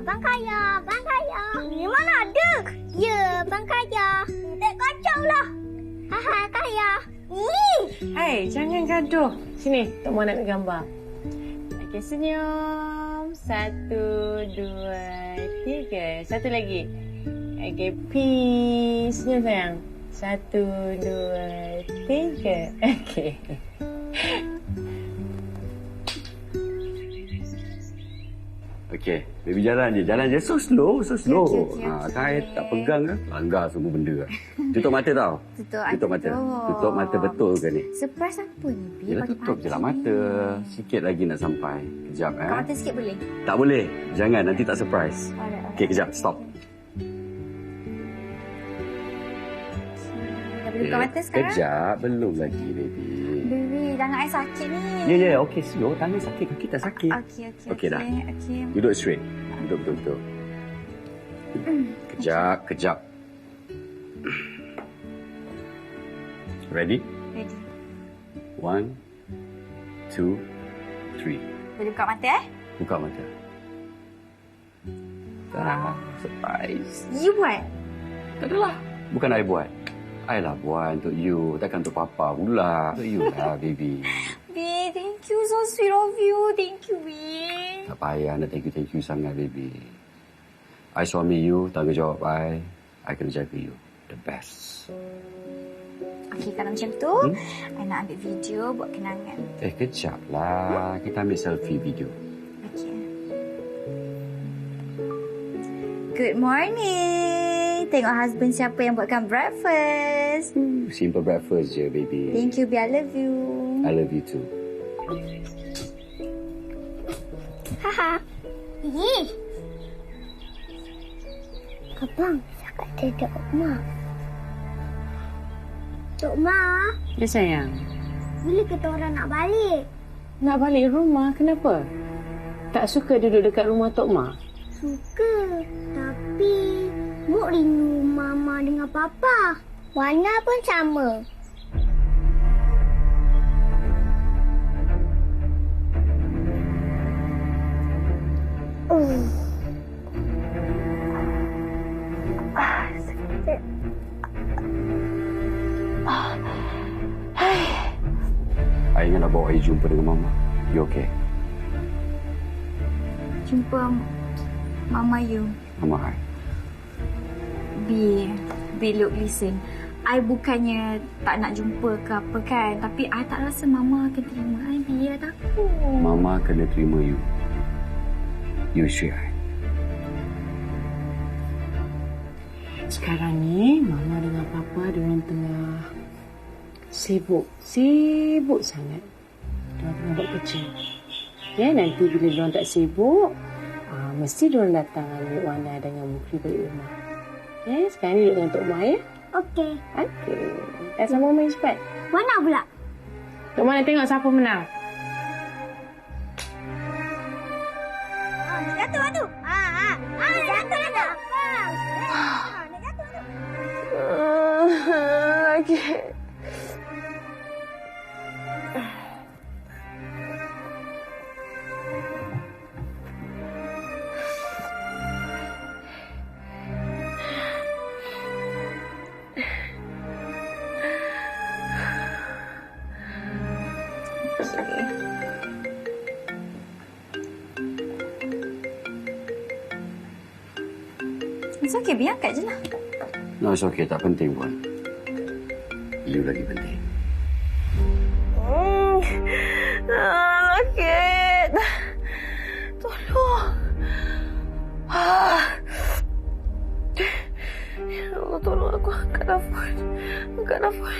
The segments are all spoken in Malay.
Bang Kaya, Bang Kaya. Ni mana ada? Ya, Bang Kaya. Tak kacau lah. Haha, Kaya. Hai, jangan gaduh. Sini, Tok Mak nak ambil gambar. Okey, senyum. 1, 2, 3. Satu lagi. Okey, peace. Senyum sayang. 1, 2, 3. Okey. Okey, baby jalan je. Jalan je. So slow, so slow. Okey. Kan tak pegang kan? Langgar semua benda. Tutup mata tau. Tutup mata. Tutup mata betul ke ni? Surprise apa ni, Bi? Yelah, tutup je lah mata. Sikit lagi nak sampai. Kejap Buka mata sikit boleh? Tak boleh. Jangan, nanti tak surprise. Okey, kejap. Stop. Dah boleh buka mata sekarang? Kejap. Belum lagi, baby. Baby, jangan I sakit ni. Ya. Okey, slow. Tangan sakit. Kaki tak sakit. Okey, dah. Okey. Duduk straight. Duduk betul-betul. Kejap. Ready? Ready. 1, 2, 3. Boleh buka mata Buka mata. Surprise. You buat? Tak adalah. Bukan I buat. I lah buat untuk you. Takkan untuk papa pula. Untuk you lah, baby. Bi, thank you. So sweet of you. Thank you, Bi. Tak payah nak thank you sangat, baby. I suami you, tanggungjawab I kena jaga you. The best. Okey, kalau macam tu, I nak ambil video buat kenangan. Kejap lah. Kita ambil selfie video. Okey. Good morning. Tengok husband siapa yang buatkan breakfast. Simple breakfast je, baby. Thank you, Bi. I love you. I love you too. Haha. Abang, cakap dia Tok Mak. Tok Mak, Ya sayang. bila kita orang nak balik? Nak balik rumah, kenapa? Tak suka duduk dekat rumah Tok Mak? Suka, tapi Muk rindu Mama dengan Papa. Warna pun sama. Sakit. I ingat nak bawa you jumpa dengan Mama. You okay? Jumpa Mama you. Mama I. Bi, look, listen. I bukannya tak nak jumpa ke apa kan. Tapi I tak rasa Mama akan terima I. Bi, I takut. Mama kena terima you. You isteri I. Sekarang ni, Mama dengan Papa diorang tengah sibuk sangat. Diorang tengah buat kerja. Ya, nanti bila diorang tak sibuk, mesti diorang datang ambil Wana dengan Mukri balik rumah. Ya, sekarang ni duduk dengan Tok Mak, ya? Okey. Okey. Dah sama main cepat. Mana pula? Tok Mak nak tengok siapa menang. Nak jatuh tu. Nak jatuh dah. Nak jatuh tu. Okey. It's okay, biar angkat je lah. No, it's okay. Tak penting pun. You lagi penting. Sakit. Tolong. Ya Allah, tolong aku angkat nafas. Angkat nafas.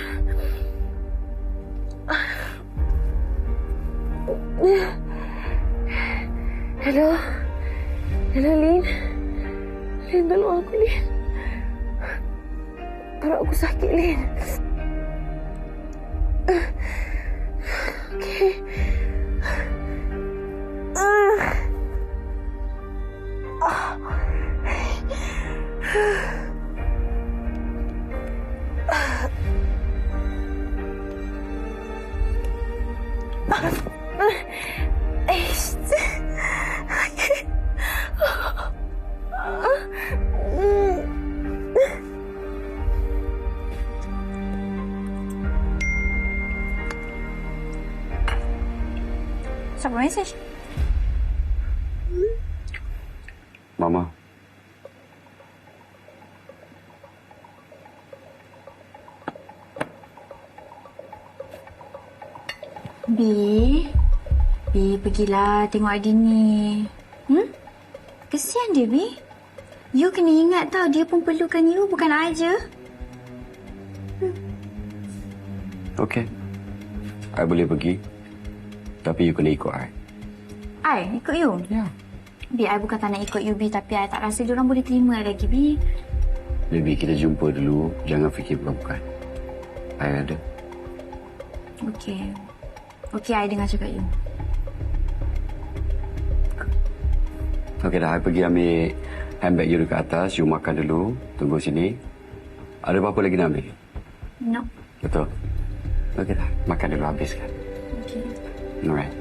Hello, Lin. Lin, tolong aku, Lin. Perut aku sakit, Lin. Okey. buat mesej. Mama. Bi, pergilah tengok Adini. Kesian dia, Bi. You kena ingat tau, dia pun perlukan you, bukan I je. Okey. I boleh pergi. Tapi you kena ikut I. I ikut you? Ya. Bi, I bukan tak nak ikut you, Bi. Tapi I tak rasa diorang boleh terima I lagi, Bi. Baby, kita jumpa dulu. Jangan fikir bukan-bukan. I ada. Okey. Okey, I dengar cakap you. Okey dah, I pergi ambil handbag you dekat atas. You makan dulu. Tunggu sini. Ada apa-apa lagi nak ambil? No. Betul? Okey dah, makan dulu habiskan. Okey. Alright.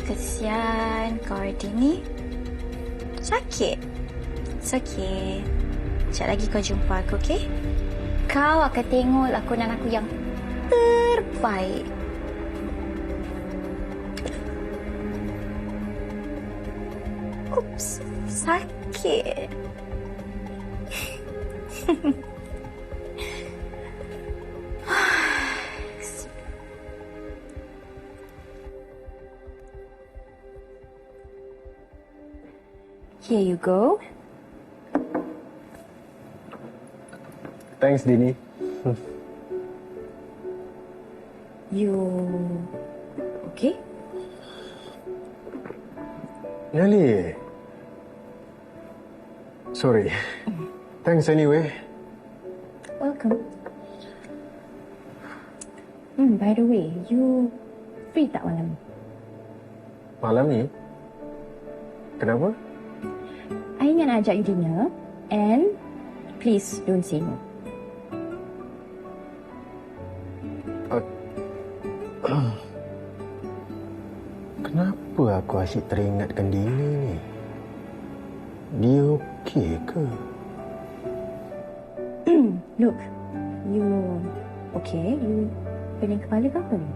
Kesian kau Adini. Sakit. It's okay. Sekejap lagi kau jumpa aku, okey? Kau akan tengok lakonan aku yang terbaik. Oops, sakit. Here you go. Thanks, Dini. You okay? Really? Sorry. Thanks anyway. Welcome. By the way, you free tak malam? Malam ni? Kenapa? I ingin ajak you dinner and please don't say no. Kenapa aku asyik teringatkan Dini ni? Dia okey ke? Look, you okay? You pening kepala ke apa ni?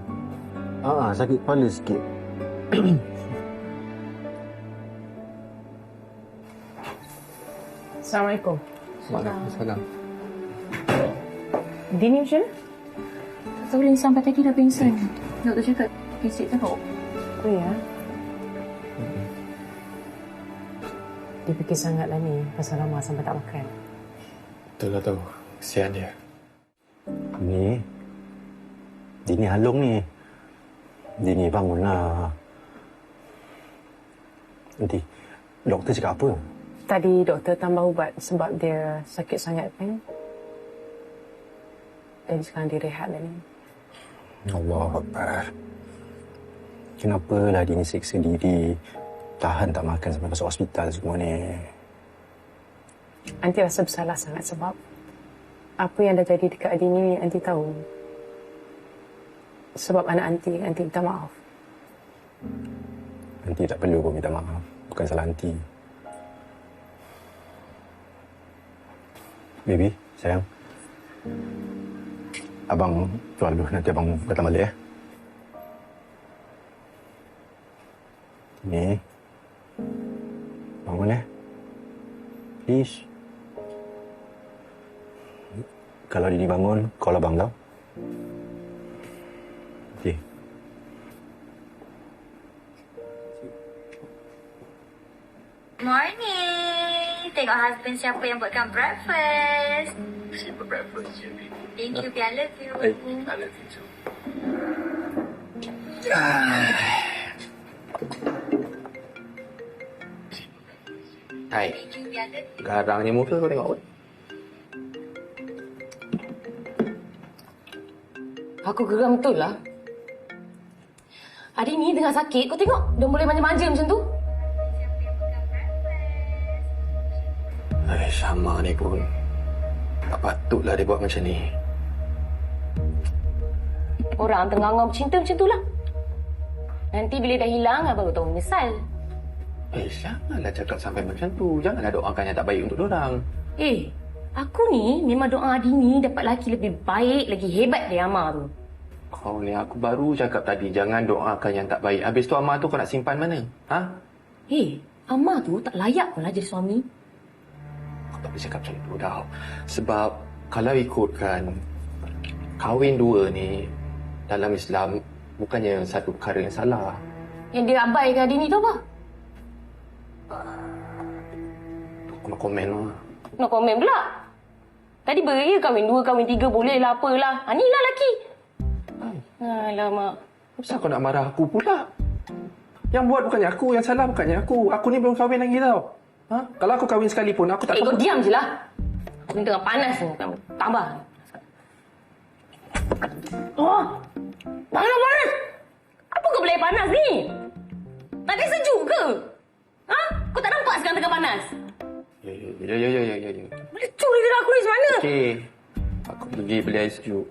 Sakit kepala sikit. Assalamualaikum. Waalaikumsalam. Dini macam mana? Tak tahu Lin sampai tadi dah pingsan. Doktor cakap kesik teruk. Oh ya? Dia fikir sangatlah ni pasal lama sampai tak makan. Betul lah tu. Kesian dia. Ni, Dini halung ni. Dini bangunlah. Nanti, doktor cakap apa? Tadi doktor tambah ubat sebab dia sakit sangat kan. Dan sekarang dia rehat dah ni. Allah Akbar. Kenapalah Dini siksa diri, tahan tak makan sampai masuk hospital semua ni. Aunty rasa bersalah sangat sebab apa yang dah jadi dekat Adini, Aunty tahu. Sebab anak Aunty minta maaf. Aunty tak perlu pun minta maaf. Bukan salah Aunty. Baby, sayang. Abang keluar dulu. Nanti abang datang balik ya. Ni. Bangun ya. Please. Kalau Dini bangun, call abang tau. Okay. Morning. Tengok husband siapa yang buatkan breakfast. Simple breakfast je, baby. Thank you, I love you. I love you too. Hai. Garangnya muka kau tengok apa? Aku geram betul lah. Adini tengah sakit, kau tengok dia boleh manja-manja macam tu. Sama ni pun. Tak patutlah dia buat macam ni. Orang tengah ngau bercinta macam tu lah. Nanti bila dah hilang, abang kau tahu menyesal. Janganlah cakap sampai macam tu. Janganlah doakan yang tak baik untuk diorang. Aku ni memang doa Dini dapat laki lebih baik, lagi hebat dari Amar tu. Kau ni aku baru cakap tadi jangan doakan yang tak baik. Habis tu Amar tu kau nak simpan mana? Ha? Amar tu tak layak pun lah jadi suami. Kau tak boleh cakap macam tu dah. Sebab kalau ikutkan kahwin dua ni dalam Islam bukannya satu perkara yang salah. Yang dia abaikan Dini tu apa? Aku nak komen lah. Nak komen pula. Tadi beria kahwin 2, kahwin 3 boleh lah apalah. Ni lah laki. Alamak. Kenapa kau nak marah aku pula? Yang buat bukannya aku, yang salah bukannya aku. Aku ni belum kahwin lagi tau. Ha? Kalau aku kahwin sekalipun, aku tak... Kau diam je lah. Aku ni tengah panas ni. Tambah. Oh! Panas! Apa kau boleh panas ni? Tak ada sejuk ke? Ha? Kau tak nampak sekarang tengah panas? Ya. Boleh curi dengan aku ni macam mana? Okey. Aku pergi beli air sejuk.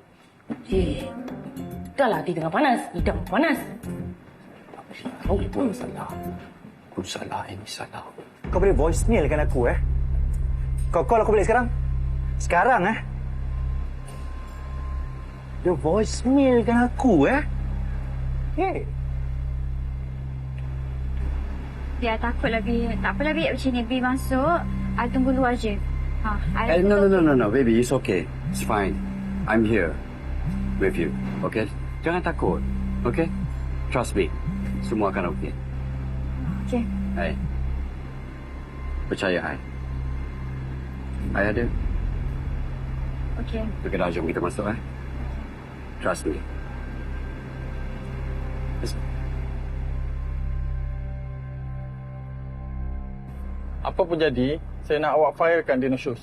Dah lah, dia tengah panas. Hidang panas. Kau pun salah. Aku salah, ini salah. Kau boleh voicemail kan aku, Kau call aku balik sekarang? Sekarang, Dia voicemail kan aku, Hey. Biar takut lebih. Tak apalah, Bi. Macam ni, Bi masuk. I tunggu luar je. No, baby. It's okay. It's fine. I'm here with you. Okay? Jangan takut. Okay? Trust me. Semua akan okay. Okay. Hai. Percaya, I ada. Okay. Kita jom kita masuk, Trust me. Apa pun jadi, saya nak awak filekan dia nusyus.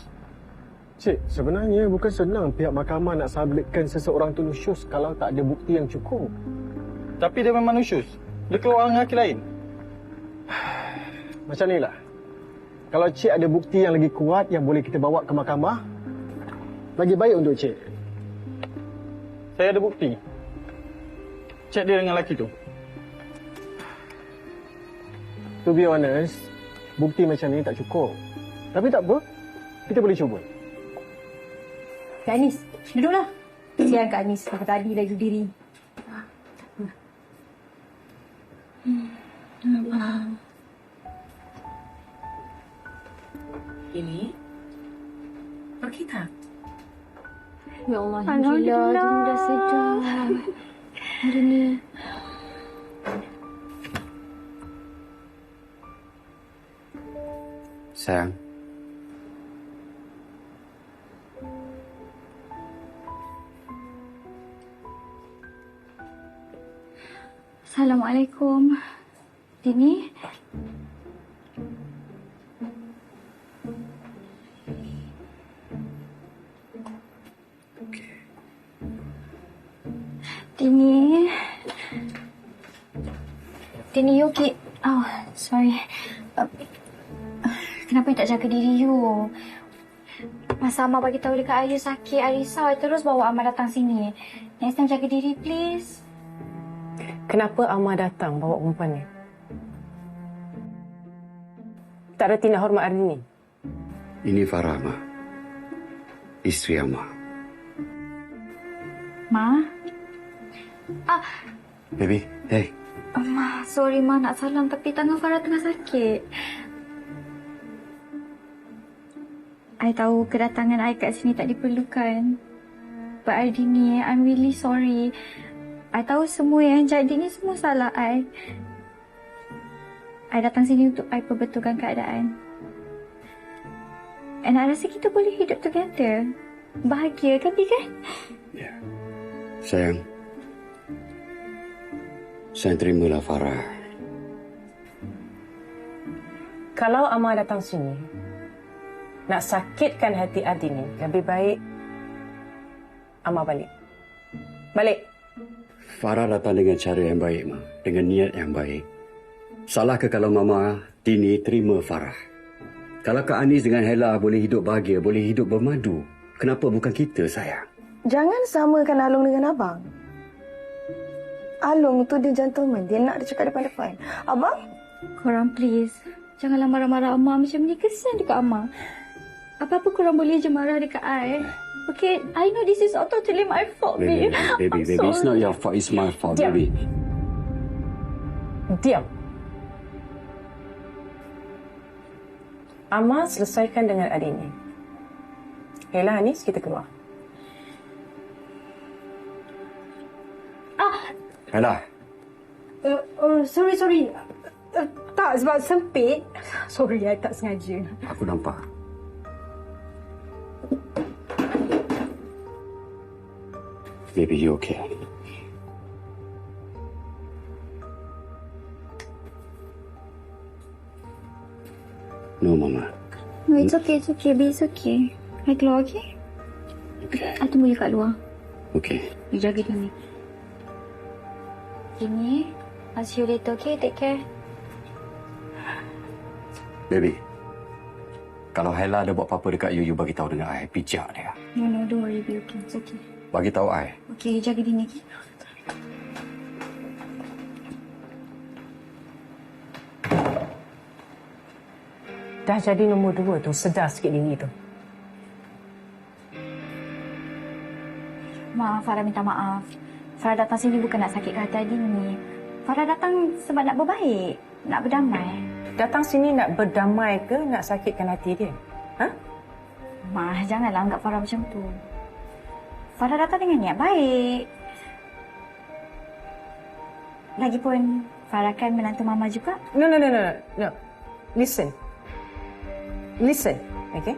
Cik, sebenarnya bukan senang pihak mahkamah nak sabitkan seseorang tu nusyus kalau tak ada bukti yang cukup. Tapi dia memang nusyus. Dia keluar dengan lelaki lain. Macam ni lah. Kalau cik ada bukti yang lagi kuat yang boleh kita bawa ke mahkamah, lagi baik untuk cik. Saya ada bukti. Cek dia dengan lelaki tu. To be honest, bukti macam ni tak cukup. Tapi tak apa, kita boleh cuba. Kak Anis, duduklah. Siang Kak Anis, aku tadi lagi diri. Ini? Okey tak? Ya Allah, Alhamdulillah. Dini dah sedar. Dini. Sayang. Assalamualaikum. Dini? Dini? Dini, you okay? Oh, sorry. Kenapa you tak jaga diri you? Masa Amar bagi tahu dekat Ayu sakit, I risau. I terus bawa Amar datang sini. Next time jaga diri, please. Kenapa Amar datang bawa perempuan ni? Tak ada tindak hormat hari ni. Ini Farah, Ma. Isteri Amar. Ma? Baby, hey. Ma, sorry Ma nak salam tapi tangan Farah tengah sakit. I tahu kedatangan I kat sini tak diperlukan. But I Dini, I'm really sorry. I tahu semua yang jadi ni semua salah I. I datang sini untuk I perbetulkan keadaan. And I rasa kita boleh hidup together. Bahagia kan, Bi kan? Ya. Sayang. Saya terimalah Farah. Kalau Amar datang sini, nak sakitkan hati Adi ni, lebih baik Amar balik. Balik. Farah datang dengan cara yang baik, Ma. Dengan niat yang baik. Salah ke kalau Mama Dini terima Farah? Kalau Kak Anis dengan Hela boleh hidup bahagia, boleh hidup bermadu, kenapa bukan kita, sayang? Jangan samakan Along dengan abang. Along tu dia gentleman. Dia nak dia cakap depan-depan. Abang? Korang please. Janganlah marah-marah Amar macam ni. Kesian dekat Amar. Apa-apa korang boleh je marah dekat I. Okay, I know this is all totally my fault, babe. Baby, it's not your fault. It's my fault, Diam. baby. Diam. Amma selesaikan dengan adik ni. Hela, Anis, kita keluar. Hela, Sorry. Tak, sebab sempit. Sorry, I tak sengaja. aku nampak. Baby, you okay? No, Mama. No, it's okay, babe, it's okay. I keluar, okay? Okay. I tunggu you kat luar. Okay. You jaga diri. Ini, I'll see you later, okay? Take care. Baby, kalau Hela ada buat apa-apa dekat you bagi tahu dengan I. Pijak dia. No, don't worry, babe, okay? It's okay. Bagi tahu I. Okay, you jaga diri, okay? Dah jadi nombor 2 tu, sedar sikit diri tu. Maaf, Farah minta maaf. Farah datang sini bukan nak sakitkan hati Adini. Farah datang sebab nak berbaik, nak berdamai. Datang sini nak berdamai ke nak sakitkan hati dia? Ha? Ma, janganlah anggap Farah macam tu. Farah datang dengan niat baik. Lagipun, Farah kan menantu Mama juga. No. Listen, okay?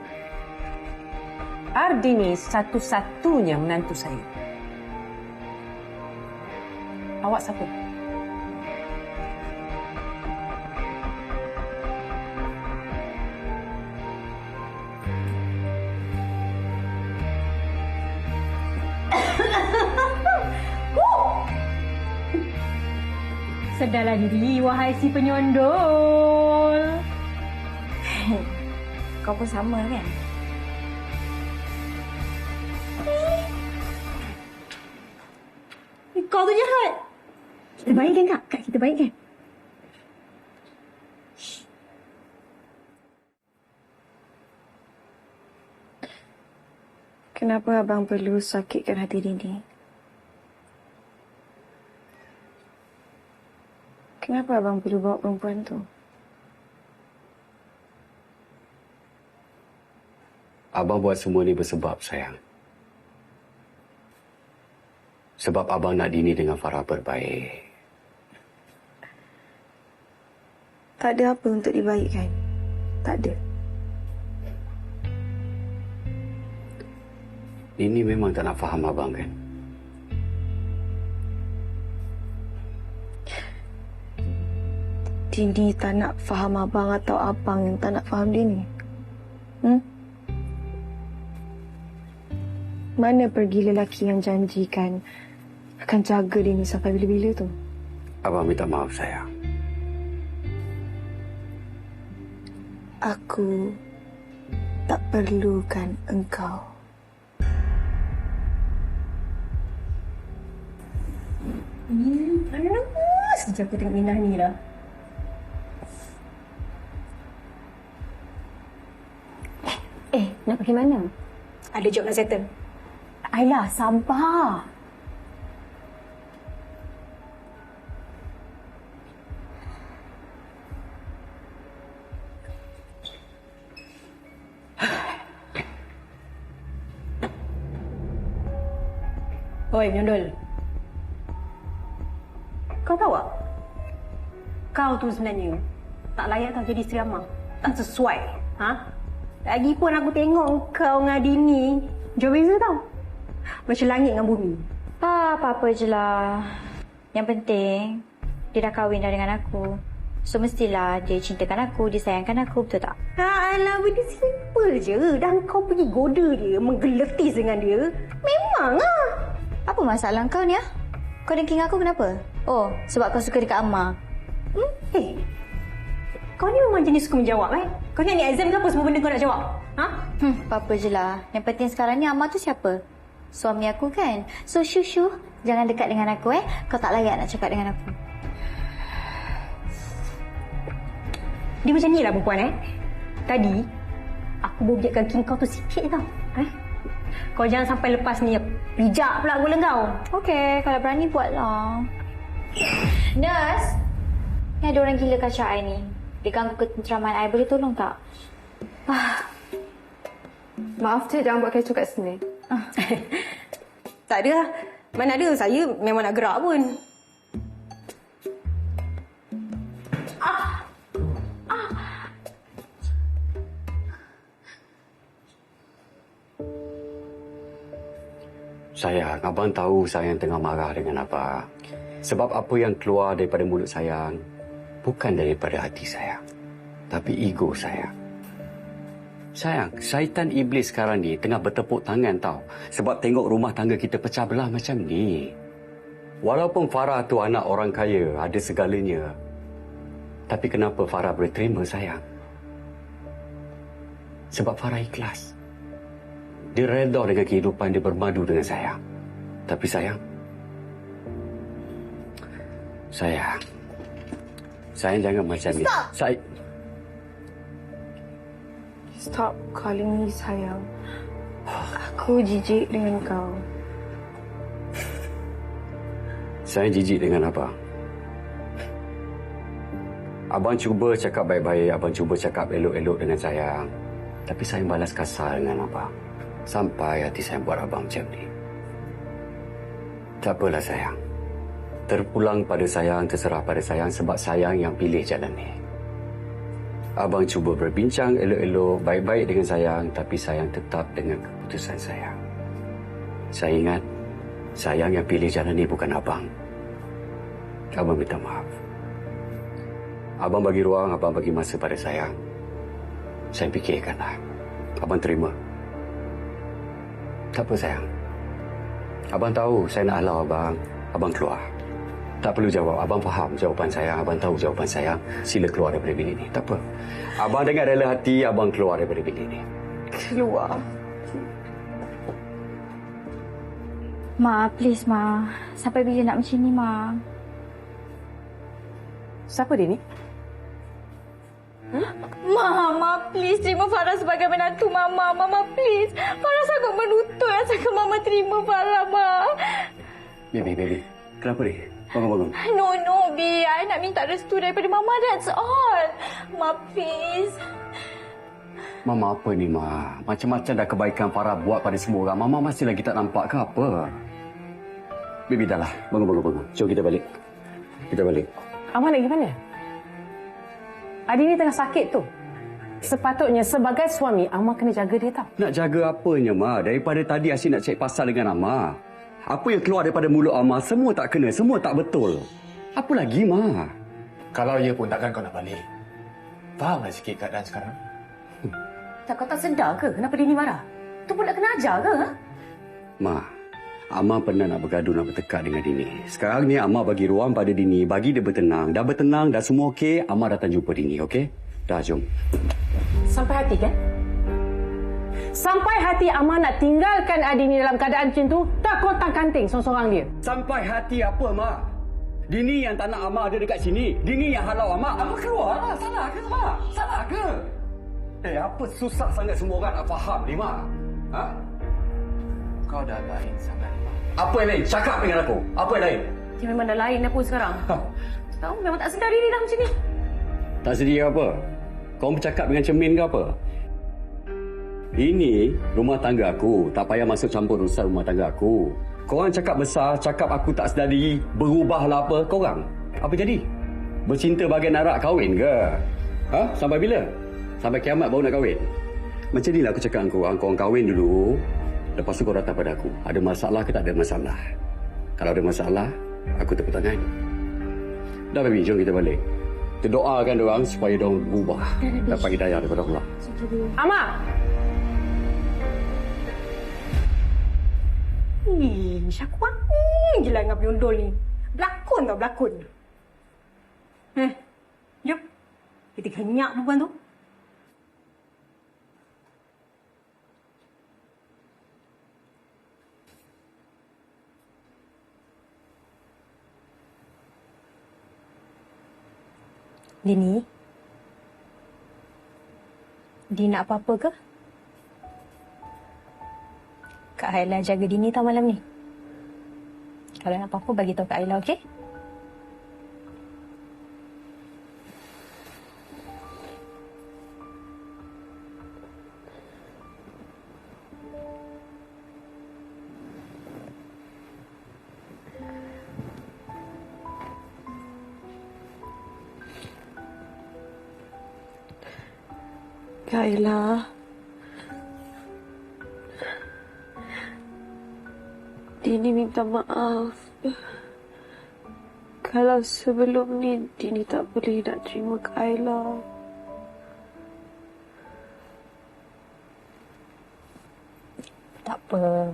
Ardini satu-satunya menantu saya. Awak siapa? Sedarlah diri, wahai si penyondol. Kau pun sama kan? Kau tu jahat. Kita baik kan, Kak? Kak, kita baik kan? Kenapa abang perlu sakitkan hati Dini? Kenapa abang perlu bawa perempuan tu? Abang buat semua ni bersebab, sayang. Sebab abang nak Dini dengan Farah berbaik. Tak ada apa untuk dibaikkan. Tak ada. Dini memang tak nak faham abang kan? Dini tak nak faham abang atau abang yang tak nak faham Dini? Mana pergi lelaki yang janjikan akan jaga Dini sampai bila-bila tu? Abang minta maaf, sayang. Aku tak perlukan engkau. Panas je aku tengok Minah ni lah. Nak pergi mana? Ada job nak settle. Aylah, sabar. Oi, Nyondol. Kau tahu tak? Kau tu sebenarnya tak layak tau jadi isteri Amar. Tak sesuai. Ha? Lagipun aku tengok kau dengan Dini jauh beza tau. Macam langit dengan bumi. Apa-apa je lah. Yang penting, dia dah kahwin dah dengan aku. So mestilah dia cintakan aku, dia sayangkan aku, betul tak? Alah, benda simple je. Dan kau pergi goda dia, menggeletis dengan dia. Memang lah. Apa masalah kau ni, ah? Kau dengking aku kenapa? Oh, sebab kau suka dekat Amma. Hey, kau ni memang jenis suka menjawab, eh? Kau ni exam ke apa semua benda kau nak jawab? Ha? Apa-apa je lah. Yang penting sekarang ni Amma tu siapa? Suami aku kan? So, Shushu, jangan dekat dengan aku, eh? Kau tak layak nak cakap dengan aku. Dia macam ni lah perempuan, eh? Tadi, aku bobiatkan king kau tu sikit tau. Kau jangan sampai lepas ni pijak pula kepala kau. Okey, kalau berani buatlah. Nurse, ni ada orang gila kacau I ni. Dia ganggu ketenteraman I. Boleh tolong tak? Maaf cik, jangan buat kecoh kat sini. Tak ada lah. Mana ada, saya memang nak gerak pun. Sayang, abang tahu sayang tengah marah dengan abang. Sebab apa yang keluar daripada mulut sayang bukan daripada hati sayang, tapi ego sayang. Sayang, syaitan iblis sekarang ni tengah bertepuk tangan tau. Sebab tengok rumah tangga kita pecah belah macam ni. Walaupun Farah tu anak orang kaya, ada segalanya. Tapi kenapa Farah boleh terima sayang? Sebab Farah ikhlas. Dia redha dengan kehidupan dia bermadu dengan sayang. Tapi sayang, sayang jangan macam ni. Stop calling me sayang. Aku jijik dengan kau. Saya jijik dengan abang. Abang cuba cakap baik-baik, abang cuba cakap elok-elok dengan sayang. Tapi saya balas kasar dengan abang. Sampai hati saya buat abang macam ni. Tak apalah sayang. Terpulang pada sayang, terserah pada sayang sebab sayang yang pilih jalan ni. Abang cuba berbincang elok-elok, baik-baik dengan sayang, tapi sayang tetap dengan keputusan sayang. Saya ingat, sayang yang pilih jalan ni bukan abang. Abang minta maaf. Abang bagi ruang, abang bagi masa pada sayang. Saya fikirkanlah. Abang terima. Tak apa sayang. Abang tahu saya nak halau abang. Abang keluar. Tak perlu jawab. Abang faham jawapan saya. Abang tahu jawapan saya. Sila keluar daripada bilik ni. Tak apa. Abang dengan rela hati, abang keluar daripada bilik ni. Keluar. Ma, please Ma. Sampai bila nak macam ni, Ma? Siapa dia ni? Mama, please terima Farah sebagai menantu Mama. Mama, please. Farah sangat menuntut asalkan Mama terima Farah, Ma. Baby. Kenapa ni? Bangun. No, B. I nak minta restu daripada Mama, that's all. Ma, please. Mama apa ni, Ma? Macam-macam dah kebaikan Farah buat pada semua orang. Mama masih lagi tak nampak ke apa? Baby, dah lah. Bangun. Jom kita balik. Abang nak pergi mana? Adik ni tengah sakit tu. Sepatutnya sebagai suami, Amar kena jaga dia tau. Nak jaga apanya, Ma? Daripada tadi asyik nak cek pasal dengan Amar. Apa yang keluar daripada mulut Amar, semua tak kena, semua tak betul. Apa lagi, Ma? Kalau ya pun takkan kau nak balik. Fahamlah sikit keadaan sekarang. Kau tak sedar ke kenapa dia ni marah? Tu pun nak kena ajar ke? Ha? Ma, Amar pernah nak bergaduh, nak bertekak dengan Dini. Sekarang ni Amar bagi ruang pada Dini, bagi dia bertenang. Dah bertenang, dah semua okey, Amar datang jumpa Dini, okey? Dah, jom. Sampai hati kan? Sampai hati Amar nak tinggalkan adik ni dalam keadaan macam tu, tak kontang-kanting seorang-seorang dia. Sampai hati apa, Ma? Dini yang tak nak Amar ada dekat sini. Dini yang halau Amar. Amar keluarlah. Salah ke, Ma? Salah ke? Apa susah sangat semua orang nak faham ni, Ma? Ha? Kau dah lain sangat. Apa yang lain? Cakap dengan aku. Apa yang lain? Dia memang dah lain apa sekarang. Tahu memang tak sedar diri dah macam ni. Tak sedia ke apa? Kau bercakap dengan cermin ke apa? Ini rumah tangga aku. Tak payah masuk campur urusan rumah tangga aku. Korang cakap besar, cakap aku tak sedar diri, berubahlah apa korang? Apa jadi? Bercinta bagai narak kahwin ke? Ha? Sampai bila? Sampai kiamat baru nak kahwin? Macam inilah aku cakap dengan korang. Korang kahwin dulu. Lepas tu kau datang pada aku. Ada masalah ke tak ada masalah? Kalau ada masalah, aku tepuk tangan. Dah, baby, jom kita balik. Kita doakan diorang supaya diorang berubah. Dapat hidayah daripada Allah. Amar! Syakuan je lah dengan penyondol ni. Berlakon. Jom. Kita kenyak perempuan tu. Dini? Dia nak apa-apa ke? Kak Haila jaga Dini tau malam ni. Kalau nak apa-apa, bagi tahu Kak Haila, okey? Kayla, Dini minta maaf. Kalau sebelum ni Dini tak boleh nak terima Kayla. Tak apa.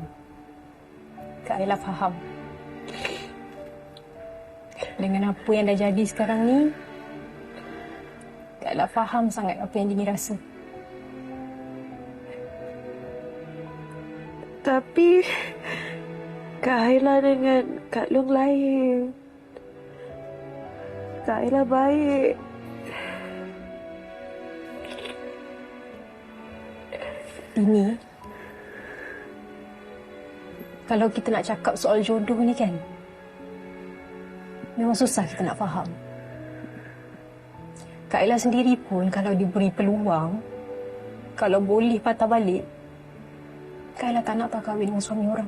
Kak Ayla faham. Dengan apa yang dah jadi sekarang ni, Kak Ayla faham sangat apa yang Dini rasa. Tapi Kak Ayla dengan Kak Long lain. Kak Ayla baik. Dini, kalau kita nak cakap soal jodoh ni kan, memang susah kita nak faham. Kak Ayla sendiri pun kalau diberi peluang, kalau boleh patah balik, Kak Ayla tak nak tahu kahwin dengan suami orang.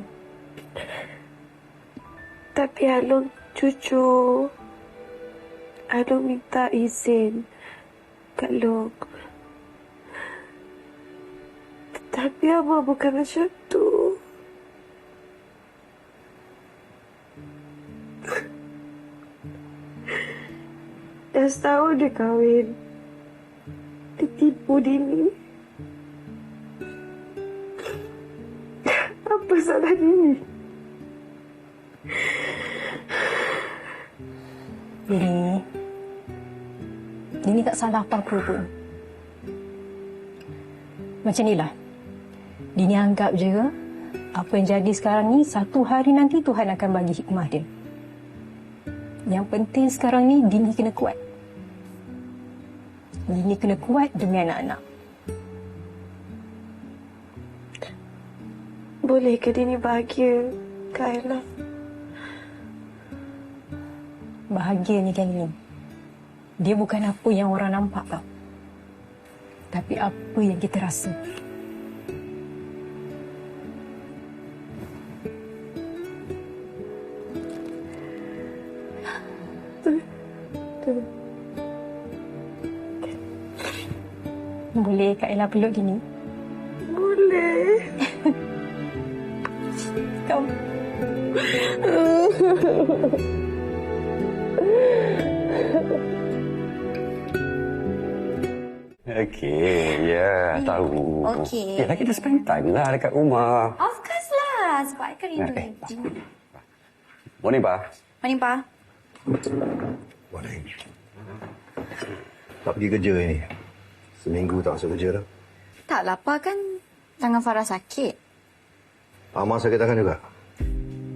Tapi Along jujur. Along minta izin Kak Long. Tapi Abah bukan macam tu. Dah setahun dia kahwin. Dia tipu Dini. Apa salah Dini? Dini tak salah apa-apa pun. Macam inilah. Dini anggap je apa yang jadi sekarang ni, satu hari nanti Tuhan akan bagi hikmah dia. Yang penting sekarang ni Dini kena kuat. Dini kena kuat demi anak-anak. Boleh ke Dini bahagia, Kak Ayla? Bahagianya kan ni, dia bukan apa yang orang nampak tau. Tapi apa yang kita rasa. Boleh Kak Ayla peluk Dini? Boleh. Come. Okey, ya, tahu. Okey. Yalah, kita spend time lah dekat rumah. Of course lah. Sebab I kan rindu Dini. Morning, Pa. Morning, Pa. Morning. Tak pergi kerja ni. Seminggu tak masuk kerja dah. Taklah, Pa, kan tangan Farah sakit. Amar sakit tangan juga?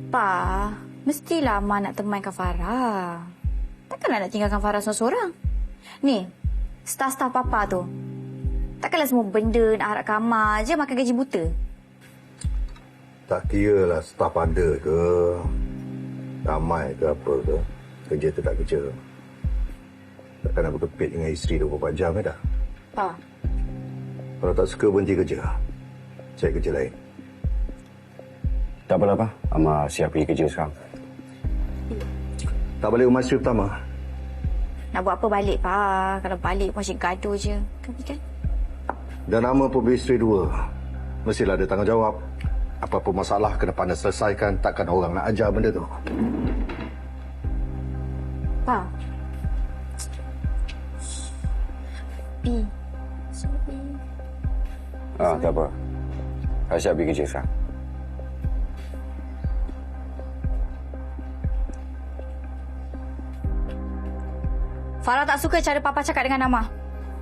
Pa, mestilah Amar nak temankan Farah. Takkanlah nak tinggalkan Farah seorang-seorang. Ni, staf-staf Papa tu. Takkanlah semua benda nak harap kamar je makan gaji buta. Tak kira lah staf ada ke, ramai ke apa ke, kerja tu tak kerja. Takkan nak berkepit dengan isteri 24 jam dah. Pa. Kalau tak suka berhenti kerja, cari kerja lain. Tak apalah, Pa. Amar siap pergi kerja sekarang. Tak balik rumah isteri pertama? Nak buat apa balik, Pa? Kalau balik pun asyik gaduh je. Kan? Dan nama pun isteri dua. Mestilah ada tanggungjawab. Apa-apa masalah kena pandai selesaikan. Takkan orang nak ajar benda tu. Pa. Pi. Sorry. Tak apa. Saya siap pergi kerja sekarang. Farah tak suka cara Papa cakap dengan Amar.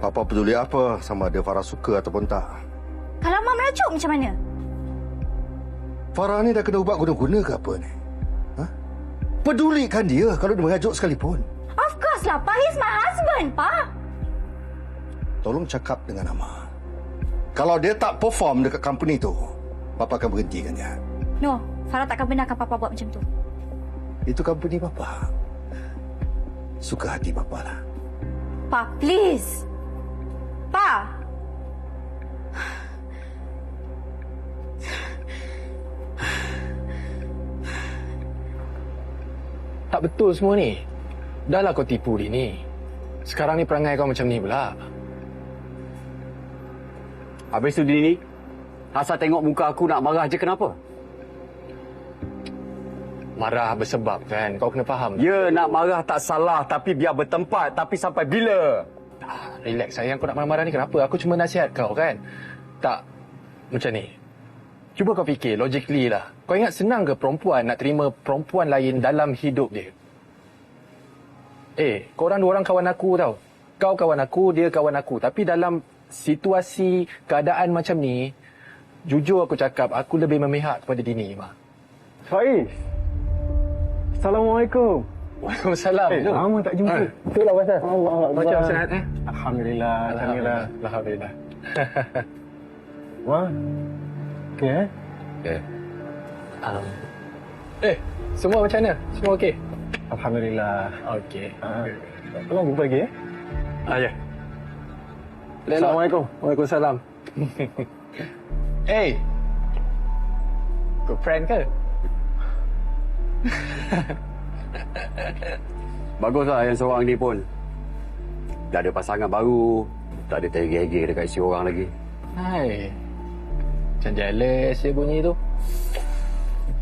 Papa peduli apa sama ada Farah suka ataupun tak. Kalau Amar merajuk macam mana? Farah ni dah kena ubat guna-guna ke apa ni? Ha? Pedulikan dia kalau dia merajuk sekalipun. Of course lah, Pa. He's my husband, Pa. Tolong cakap dengan Amar. Kalau dia tak perform dekat company tu, Papa akan berhentikan dia. No, Farah takkan benarkan Papa buat macam tu. Itu company Papa. Suka hati Papa lah. Pa, please. Pa. Tak betul semua ni. Dah lah kau tipu dia ni. Sekarang ni perangai kau macam ni pula. Habis tu Dini, asal tengok muka aku nak marah je kenapa? Marah bersebab kan. Kau kena faham. Ya, nak marah tak salah tapi biar bertempat. Tapi sampai bila? Relax sayang, kau nak marah-marah ni kenapa? Aku cuma nasihat kau kan. Tak. Macam ni. Cuba kau fikir logically lah. Kau ingat senang ke perempuan nak terima perempuan lain dalam hidup dia? Korang dua orang kawan aku tau. Kau kawan aku, dia kawan aku. Tapi dalam situasi, keadaan macam ni, jujur aku cakap, aku lebih memihak kepada Dini, Ma. Faiz. Assalamualaikum. Waalaikumsalam. Lama tak jumpa. Itulah pasal. Allah. Macam sihat Alhamdulillah. Alhamdulillah. Wah. Okey Okay. Semua macam mana? Semua okey? Alhamdulillah. Okey. Tolong jumpa lagi Ya. Assalamualaikum. Waalaikumsalam. Good friend ke? Baguslah yang seorang ni pun. Dah ada pasangan baru. Tak ada tergege dekat isi orang lagi. Hai. Macam jealous dia bunyi tu.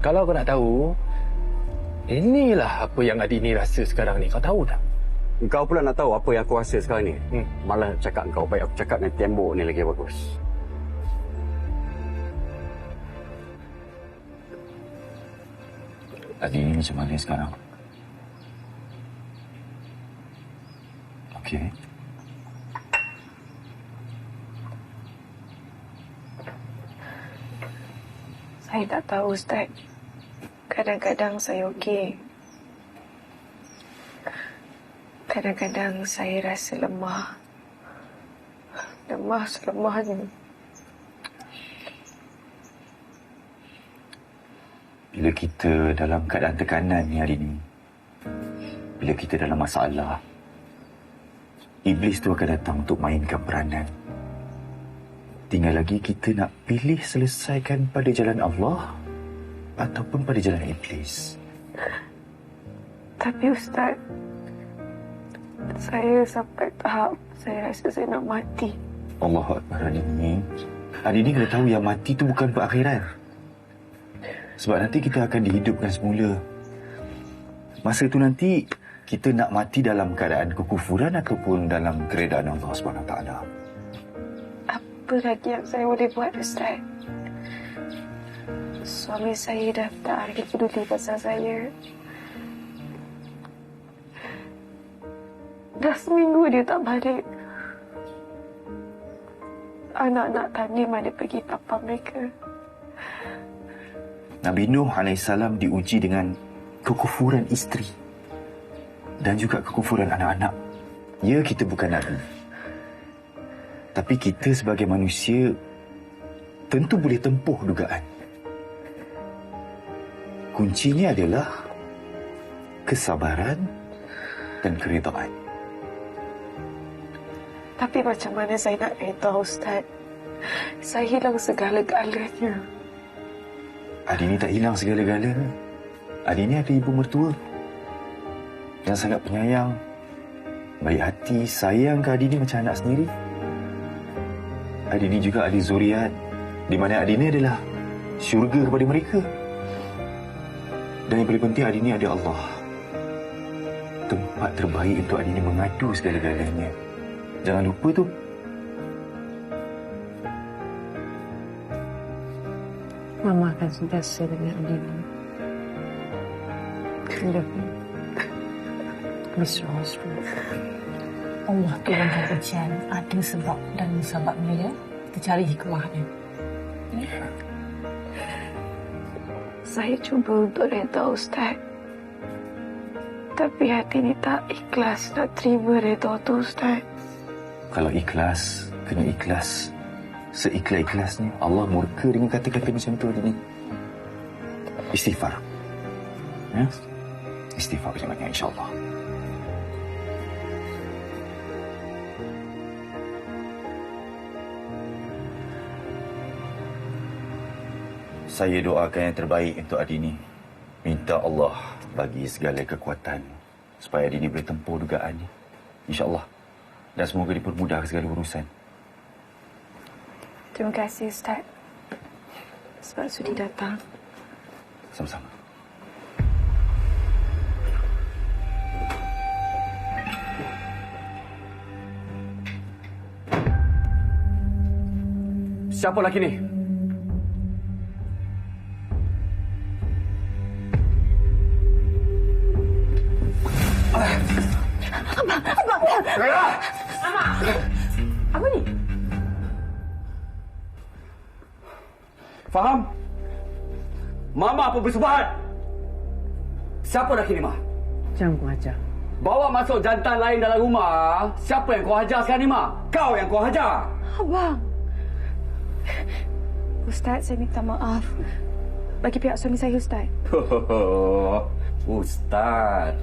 Kalau kau nak tahu, inilah apa yang Adini rasa sekarang ni. Kau tahu tak? Kau pula nak tahu apa yang aku rasa sekarang ni? Malah cakap kau baik aku cakap dengan tembok ni lagi bagus. Adini macam mana sekarang? Okey. Saya tak tahu, Ustaz. Kadang-kadang saya okey. Kadang-kadang saya rasa lemah. Lemah selemahnya. Bila kita dalam keadaan tekanan ni hari ni, bila kita dalam masalah, Iblis tu akan datang untuk mainkan peranan. Tinggal lagi kita nak pilih selesaikan pada jalan Allah ataupun pada jalan Iblis. Tapi Ustaz, saya sampai tahap saya rasa saya nak mati. Allahu Akbar Adini. Adini kena tahu yang mati tu bukan perakhiran. Sebab nanti kita akan dihidupkan semula. Masa tu nanti kita nak mati dalam keadaan kekufuran ataupun dalam keredaan Allah SWT. Apa lagi yang saya boleh buat, Ustaz? Suami saya dah tak ada peduli pasal saya. Dah seminggu dia tak balik. Anak-anak tanya mana pergi papa mereka. Nabi Nuh AS diuji dengan kekufuran isteri dan juga kekufuran anak-anak. Ya, kita bukan Nabi. Tapi kita sebagai manusia tentu boleh tempuh dugaan. Kuncinya adalah kesabaran dan keredaan. Tapi macam mana saya nak reda, Ustaz? Saya hilang segala-galanya. Adini tak hilang segala-galanya. Adini ada ibu mertua yang sangat penyayang, baik hati, sayang ke Adini macam anak sendiri. Adini juga ada zuriat di mana Adini adalah syurga kepada mereka. Dan yang paling penting, Adini ada Allah. Tempat terbaik untuk Adini mengadu segala-galanya. Jangan lupa tu. Mama akan sentiasa dengan Adini. Berserah. Allah turunkan ujian ada sebab dan sebabnya ya. Kita cari hikmahnya. Saya cuba untuk reda, Ustaz. Tapi hati ni tak ikhlas nak terima reda tu, Ustaz. Kalau ikhlas, kena ikhlas Seikhlas-ikhlasnya Allah murka dengan kata-kata macam tu Dini. Istighfar. Ya? Istighfar banyak-banyak insya-Allah. Saya doakan yang terbaik untuk Adini. Minta Allah bagi segala kekuatan supaya Adini boleh tempuh dugaannya. InsyaAllah. Dan semoga dipermudah segala urusan. Terima kasih, Ustaz. Sebab sudi datang. Sama-sama. Siapa lelaki ni? Abang! Amak! Apa ni? Faham? Mama apa bersubahat? Siapa lelaki ni, Ma? Jangan kau ajar. Bawa masuk jantan lain dalam rumah. Siapa yang kau hajar sekarang ni, Ma? Kau yang kau hajar. Abang. Ustaz, saya minta maaf. Bagi pihak suami saya, Ustaz. Ustaz.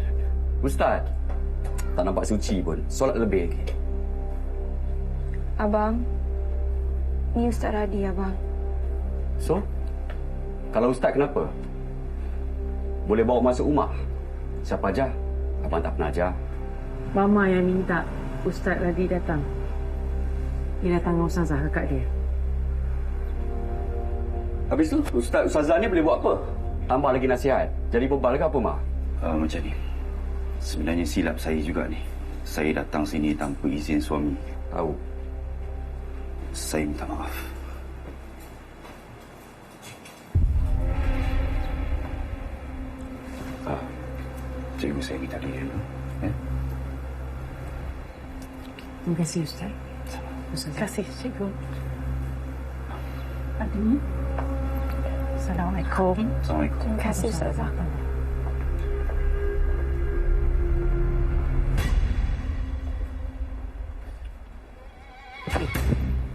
Ustaz. Tak nampak suci pun. Solat lebih lagi. Abang. Ni Ustaz Radi, Abang. So? Kalau Ustaz kenapa? Boleh bawa masuk rumah. Siapa ajar? Abang tak pernah ajar. Mama yang minta Ustaz Radi datang. Dia datang dengan Ustazah, kakak dia. Habis tu, Ustazah ni boleh buat apa? Tambah lagi nasihat. Jadi bebal ke apa, Ma? Macam ni. Sebenarnya silap saya juga ni. Saya datang sini tanpa izin suami. Tahu. Saya minta maaf. Terima saya minta dia dulu. Ya? Terima kasih, Ustaz. Terima kasih, Cikgu. Adini. Assalamualaikum. Assalamualaikum. Terima kasih, Ustazah.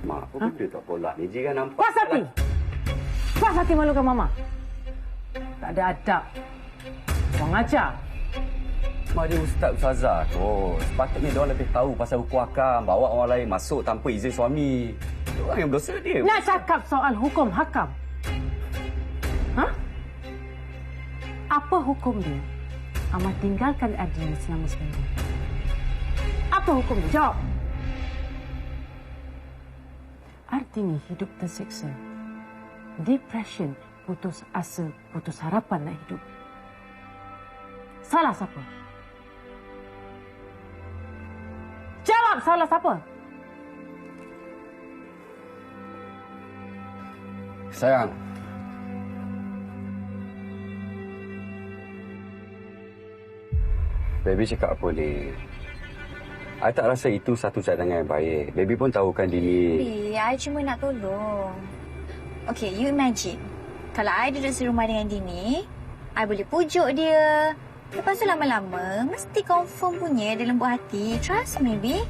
Mak, apa benda tak pola ni? Jiran nampak. Puas hati! Puas hati malukan Mama. Tak ada adab. Orang ajar. Mak dia ustazah tu. Sepatutnya dia lebih tahu pasal hukum hakam. Bawa orang lain masuk tanpa izin suami. Dia orang yang berdosa dia. Nak cakap soal hukum hakam? Ha? Apa hukum dia? Amat tinggalkan Adini selama seminggu. Apa hukum dia? Jawab. Artini hidup tersiksa. Depression, putus asa, putus harapan nak hidup. Salah siapa? Jawab, salah siapa? Sayang. Baby cakap apa ni? I tak rasa itu satu cadangan yang baik. Baby pun tahu kan Dini. I cuma nak tolong. Okay, you imagine. Kalau I duduk serumah dengan Dini, I boleh pujuk dia. Lepas tu lama-lama, mesti confirm punya dia lembut hati. Trust me, baby.